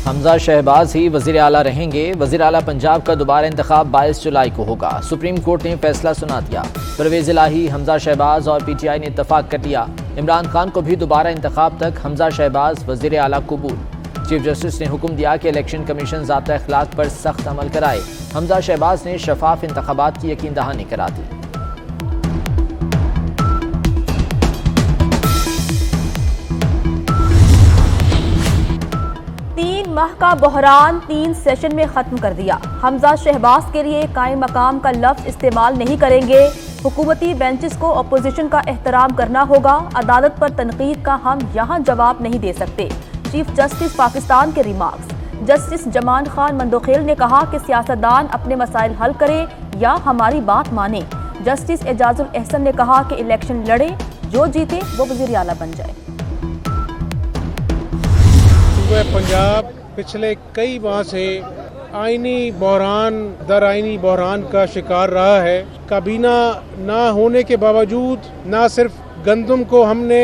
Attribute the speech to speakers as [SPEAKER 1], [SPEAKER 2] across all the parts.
[SPEAKER 1] हमजा शहबाज ही वज़ीर आला रहेंगे। वज़ीर आला पंजाब का दोबारा इंतखाब 22 जुलाई को होगा। सुप्रीम कोर्ट ने फैसला सुना दिया। परवेज़ इलाही, हमजा शहबाज और PTI ने इत्तफाक कर लिया। इमरान खान को भी दोबारा इंतखाब तक हमजा शहबाज वज़ीर आला कबूल। चीफ जस्टिस ने हुक्म दिया कि इलेक्शन कमीशन ज़ाब्ता अखलाक पर सख्त अमल कराए। हमजा शहबाज ने शफाफ इंतखाबात की यकीन दहानी करा दी।
[SPEAKER 2] 3 माह का बहरान 3 सेशन में खत्म कर दिया। हमजा शहबाज के लिए कायम मकाम का लफ्ज इस्तेमाल नहीं करेंगे। हुकूमती बेंचेस को अपोजिशन का एहतराम करना होगा। अदालत पर तनकीद का हम यहाँ जवाब नहीं दे सकते। चीफ जस्टिस पाकिस्तान के रिमार्क्स। जस्टिस जमान खान मंदोखेल ने कहा कि सियासतदान अपने मसाइल हल करें या हमारी बात माने। जस्टिस एजाजुल एहसन ने कहा कि इलेक्शन लड़े, जो जीते वो वज़ीर आला बन जाए।
[SPEAKER 3] पंजाब पिछले कई माह से आईनी बहरान दर आईनी बहरान का शिकार रहा है। काबीना ना होने के बावजूद ना सिर्फ गंदम को हमने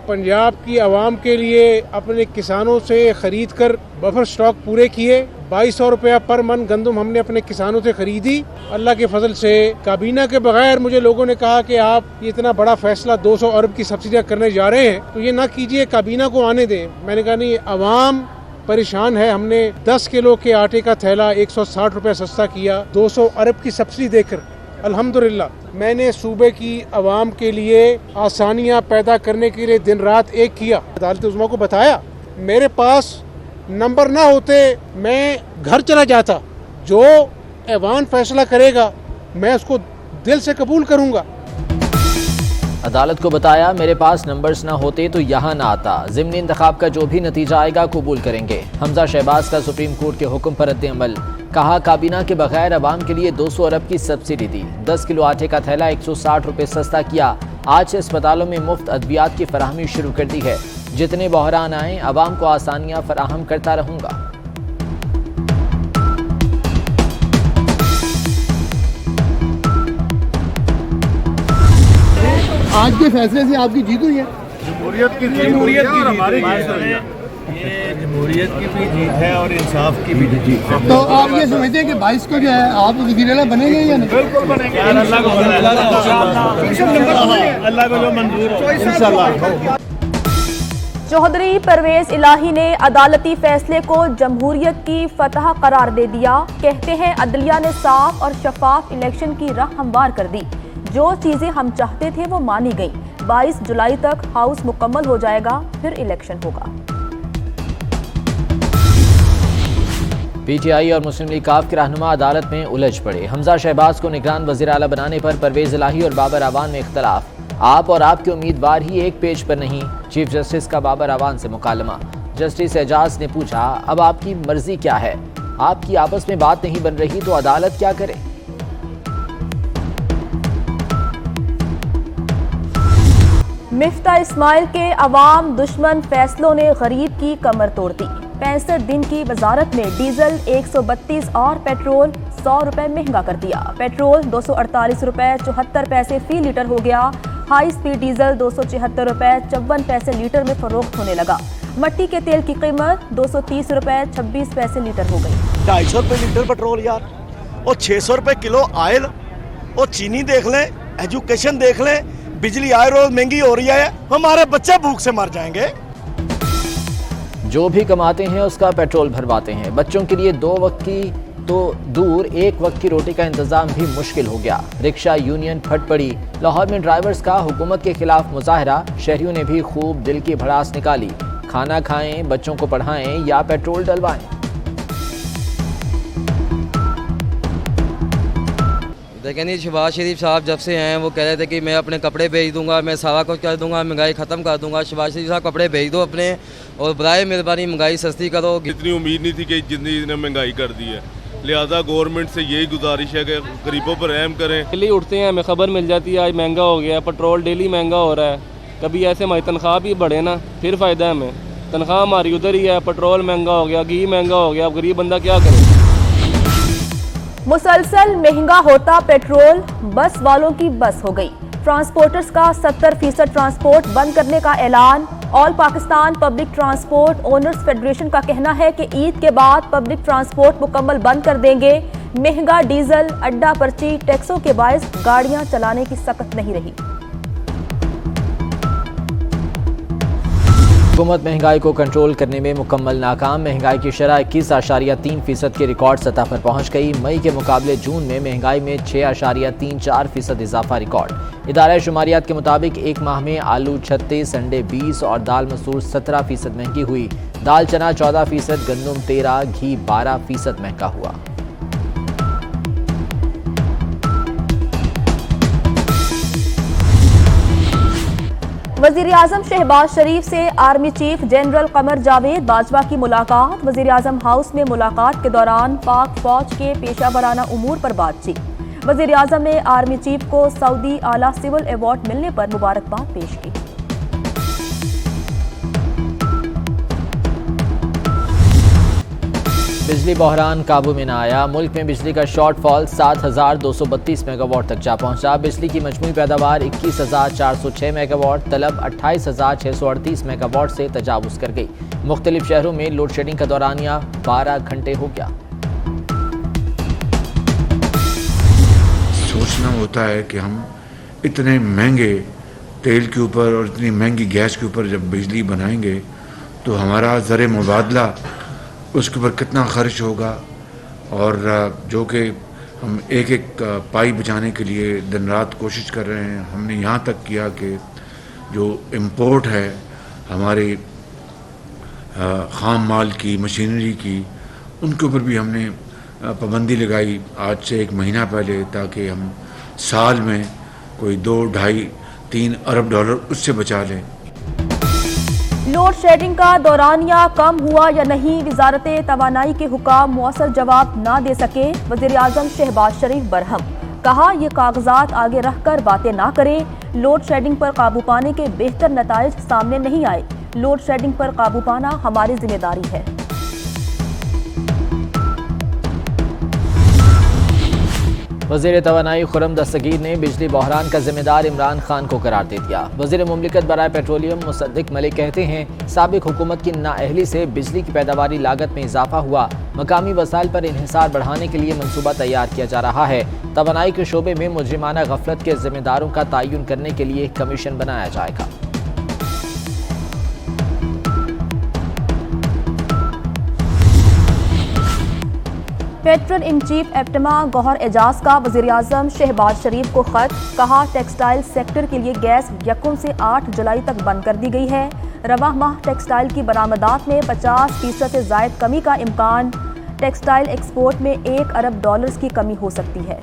[SPEAKER 3] पंजाब की आवाम के लिए अपने किसानों से खरीद कर बफर स्टॉक पूरे किए। 2200 रुपया पर मन गंदम हमने अपने किसानों से खरीदी। अल्लाह के फजल से काबीना के बगैर मुझे लोगों ने कहा कि आप ये इतना बड़ा फैसला 200 अरब की सब्सिडियाँ करने जा रहे हैं तो ये ना कीजिए, काबीना को आने दें। मैंने कहा नहीं, आवाम परेशान है। हमने 10 किलो के आटे का थैला 160 रुपया सस्ता किया 200 अरब की सब्सिडी देकर। अल्हम्दुलिल्लाह मैंने सूबे की आवाम के लिए आसानियाँ पैदा करने के लिए दिन रात एक किया। अदालत उज़्मा को बताया, मेरे पास नंबर ना होते मैं घर चला जाता। जो ऐवान फैसला करेगा मैं उसको दिल से कबूल करूँगा।
[SPEAKER 1] अदालत को बताया, मेरे पास नंबर्स ना होते तो यहाँ ना आता। ज़िमनी इंतखाब का जो भी नतीजा आएगा कबूल करेंगे। हमजा शहबाज का सुप्रीम कोर्ट के हुक्म पर रद्द अमल। कहा, काबीना के बगैर अवाम के लिए 200 अरब की सब्सिडी दी। 10 किलो आटे का थैला 160 रुपये सस्ता किया। आज से अस्पतालों में मुफ्त अद्वियात की फराहमी शुरू कर दी है। जितने बहरान आए अवाम को आसानियाँ फराहम करता रहूँगा।
[SPEAKER 4] आज के फैसले से आपकी जीत हुई है।
[SPEAKER 5] जमहूरियत की जमहूरियत की भी जीत है और इंसाफ की भी जीत है।
[SPEAKER 4] तो आप ये समझते हैं कि 22 को जो है आप वज़ीर आला बनेंगे या नहीं?
[SPEAKER 5] बिल्कुल बनेंगे। अल्लाह को जो मंजूर हो इंशाअल्लाह।
[SPEAKER 2] चौधरी परवेज इलाही ने अदालती फैसले को जमहूरियत की फतह करार दे दिया। कहते हैं अदलिया ने साफ और शफाफ इलेक्शन की राह हमवार कर दी। जो चीजें हम चाहते थे वो मानी गई। 22 जुलाई तक हाउस मुकम्मल हो जाएगा, फिर इलेक्शन होगा।
[SPEAKER 1] PTI और मुस्लिम लीग काफ के रहनुमा अदालत में उलझ पड़े। हमजा शहबाज को निगरान वज़ीर आला बनाने पर परवेज इलाही और बाबर आवान में इख्तलाफ। आप और आपके उम्मीदवार ही एक पेज पर नहीं। चीफ जस्टिस का बाबर आवान से मुकालमा। जस्टिस एजाज ने पूछा, अब आपकी मर्जी क्या है? आपकी आपस में बात नहीं बन रही तो अदालत क्या करे?
[SPEAKER 2] मिफ्ता इस्माइल के अवाम दुश्मन फैसलों ने गरीब की कमर तोड़ दी। 65 दिन की वजारत में डीजल 132 और पेट्रोल 100 रुपए महंगा कर दिया। पेट्रोल 248 रुपए 74 पैसे फी लीटर हो गया। हाई स्पीड डीजल 276 रुपए 54 पैसे लीटर में फरोख्त होने लगा। मट्टी के तेल की कीमत 230 रुपए 26 पैसे लीटर हो गई।
[SPEAKER 6] 250 रुपए लीटर पेट्रोल यार, और 600 रुपए किलो ऑयल, और चीनी देख लें, एजुकेशन देख लें, बिजली आए रोज महंगी हो रही है। हमारे बच्चे भूख से मर जाएंगे।
[SPEAKER 1] जो भी कमाते हैं उसका पेट्रोल भरवाते हैं। बच्चों के लिए 2 वक्त की तो दूर 1 वक्त की रोटी का इंतजाम भी मुश्किल हो गया। रिक्शा यूनियन फट पड़ी। लाहौर में ड्राइवर्स का हुकूमत के खिलाफ मुजाहरा। शहरियों ने भी खूब दिल की भड़ास निकाली। खाना खाएं, बच्चों को पढ़ाएं या पेट्रोल डलवाएं।
[SPEAKER 7] देखें नहीं, शहबाज शरीफ साहब जब से हैं वो कह रहे थे कि मैं अपने कपड़े भेज दूंगा, मैं सारा कुछ कर दूंगा, महंगाई ख़त्म कर दूंगा। शहबाज शरीफ साहब कपड़े भेज दो अपने, और बराए मेहरबानी महंगाई सस्ती करो।
[SPEAKER 8] इतनी उम्मीद नहीं थी कि जितनी ने महंगाई कर दी है, लिहाजा गवर्नमेंट से यही गुजारिश है कि गरीबों पर रहम करें।
[SPEAKER 9] डेली उठते हैं हमें खबर मिल जाती है आज महंगा हो गया, पेट्रोल डेली महंगा हो रहा है। कभी ऐसे हमारी तनख्वाह भी बढ़े ना, फिर फ़ायदा है हमें। तनख्वाह हमारी उधर ही है, पेट्रोल महंगा हो गया, घी महंगा हो गया, अब गरीब बंदा क्या करे।
[SPEAKER 2] मुसलसल महंगा होता पेट्रोल, बस वालों की बस हो गई। ट्रांसपोर्टर्स का 70% ट्रांसपोर्ट बंद करने का ऐलान। All Pakistan public transport owners federation का कहना है कि ईद के बाद पब्लिक ट्रांसपोर्ट मुकम्मल बंद कर देंगे। महंगा डीजल, अड्डा पर्ची, टैक्सों के बायस गाड़ियां चलाने की सकत नहीं रही।
[SPEAKER 1] हुकूमत महंगाई को कंट्रोल करने में मुकम्मल नाकाम। महंगाई की शरह 21.3% की रिकॉर्ड सतह पर पहुंच गई। मई के मुकाबले जून में महंगाई में 6.34% इजाफा रिकॉर्ड। इदारा शुमारियात के मुताबिक एक माह में आलू 36, अंडे 20 और दाल मसूर 17% महंगी हुई। दाल चना 14%, गंदम 13, घी 12% महंगा हुआ।
[SPEAKER 2] वजीर आजम शहबाज शरीफ से army chief general Qamar Javed Bajwa की मुलाकात। वजीर आजम हाउस में मुलाकात के दौरान पाक फौज के पेशा वराना उमूर पर बातचीत। वजीर आजम ने आर्मी चीफ को सऊदी आला सिविल अवार्ड मिलने पर मुबारकबाद पेश की।
[SPEAKER 1] बिजली बहरान काबू में न आया। मुल्क में बिजली का शॉर्टफॉल 7,232 मेगावाट तक जा पहुंचा। बिजली की मजमूई पैदावार 21,406 मेगावाट, तलब 28,638 मेगावाट से तजावुज कर गई। मुख्तलिफ शहरों में लोड शेडिंग का दौरानिया 12 घंटे हो गया।
[SPEAKER 10] सोचना होता है कि हम इतने महंगे तेल के ऊपर और इतनी महंगी गैस के ऊपर जब बिजली बनाएंगे तो हमारा ज़र मुबादला उसके ऊपर कितना खर्च होगा, और जो कि हम एक एक पाई बचाने के लिए दिन रात कोशिश कर रहे हैं। हमने यहाँ तक किया कि जो इम्पोर्ट है हमारे ख़ाम माल की, मशीनरी की, उनके ऊपर भी हमने पाबंदी लगाई आज से 1 महीना पहले, ताकि हम साल में कोई 2, ढाई, 3 अरब डॉलर उससे बचा लें।
[SPEAKER 2] लोड शेडिंग का दौरानिया कम हुआ या नहीं, वजारत तवानाई के हुकाम मौसर जवाब ना दे सके। वजीर आजम शहबाज शरीफ बरहम, कहा ये कागजात आगे रखकर बातें ना करें। लोड शेडिंग पर काबू पाने के बेहतर नताइज सामने नहीं आए। लोड शेडिंग पर काबू पाना हमारी जिम्मेदारी है।
[SPEAKER 1] वज़ीर तवानाई खुर्रम दस्तगीर ने बिजली बहरान का जिम्मेदार इमरान खान को करार दे दिया। वज़ीर मुमलिकत बराए पेट्रोलियम मुसद्दिक मलिक कहते हैं साबिक हुकूमत की नाअहली से बिजली की पैदावारी लागत में इजाफा हुआ। मकामी वसाइल पर इन्हिसार बढ़ाने के लिए मनसूबा तैयार किया जा रहा है। तवानाई के शोबे में मुजरिमाना गफलत के जिम्मेदारों का तयन करने के लिए कमीशन बनाया जाएगा।
[SPEAKER 2] Patron in chief APTMA Gohar Ejaz का वज़ीर आज़म शहबाज शरीफ को खत। कहा टेक्सटाइल सेक्टर के लिए गैस 1 से 8 जुलाई तक बंद कर दी गई है। रवां माह टेक्सटाइल की बरामदात में 50% से ज़ायद कमी का इम्कान। टेक्सटाइल एक्सपोर्ट में 1 अरब डॉलर्स की कमी हो सकती है।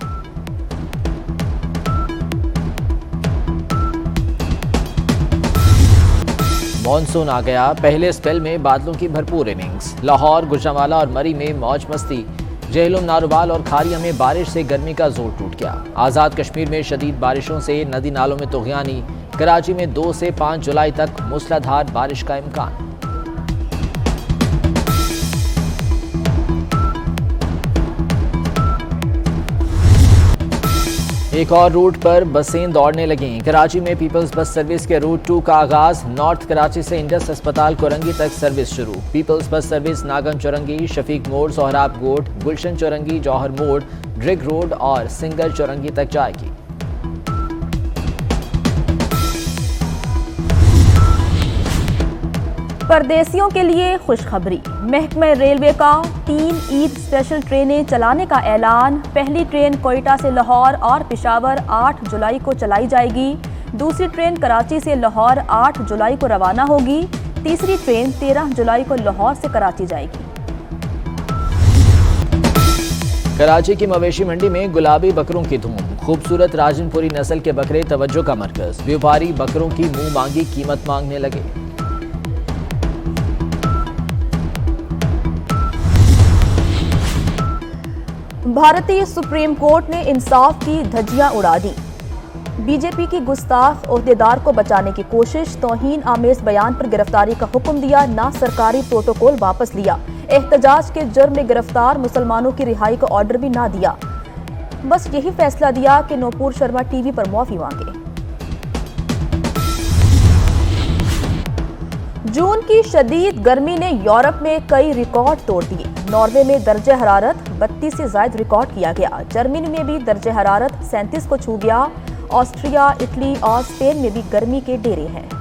[SPEAKER 1] मॉनसून आ गया। पहले स्पेल में बादलों की भरपूर इनिंग्स। लाहौर, गुजरांवाला और मरी में मौज मस्ती। जेहलम, नारोवाल और खारिया में बारिश से गर्मी का जोर टूट गया। आज़ाद कश्मीर में शदीद बारिशों से नदी नालों में तुग़यानी। कराची में 2 से 5 जुलाई तक मूसलाधार बारिश का इम्कान। एक और रूट पर बसें दौड़ने लगीं। कराची में पीपल्स बस सर्विस के रूट 2 का आगाज। नॉर्थ कराची से इंडस अस्पताल कोरंगी तक सर्विस शुरू। पीपल्स बस सर्विस नागन चौरंगी, शफीक मोड़, सोहराब गोट, गुलशन चौरंगी, जौहर मोड़, ड्रिग रोड और सिंगर चौरंगी तक जाएगी।
[SPEAKER 2] परदेसियों के लिए खुशखबरी। महकमा रेलवे का 3 ईद स्पेशल ट्रेनें चलाने का ऐलान। पहली ट्रेन कोयटा से लाहौर और पेशावर 8 जुलाई को चलाई जाएगी। दूसरी ट्रेन कराची से लाहौर 8 जुलाई को रवाना होगी। तीसरी ट्रेन 13 जुलाई को लाहौर से कराची जाएगी।
[SPEAKER 1] कराची की मवेशी मंडी में गुलाबी बकरों की धूम। खूबसूरत राजनपुरी नस्ल के बकरे तवज्जो का मरकज। व्यापारी बकरों की मुंह मांगी कीमत मांगने लगे।
[SPEAKER 2] भारतीय सुप्रीम कोर्ट ने इंसाफ की धज्जियां उड़ा दी। बीजेपी की गुस्ताख ओहदेदार को बचाने की कोशिश। तौहीन आमेज बयान पर गिरफ्तारी का हुक्म दिया, ना सरकारी प्रोटोकॉल वापस लिया। एहतजाज के जुर्म में गिरफ्तार मुसलमानों की रिहाई का ऑर्डर भी ना दिया। बस यही फैसला दिया कि नूपुर शर्मा टीवी पर माफी मांगे। जून की शदीद गर्मी ने यूरोप में कई रिकॉर्ड तोड़ दिए। नॉर्वे में दर्जे हरारत 32 से ज्यादा रिकॉर्ड किया गया। जर्मनी में भी दर्जे हरारत 37 को छू गया। ऑस्ट्रिया, इटली और स्पेन में भी गर्मी के डेरे हैं।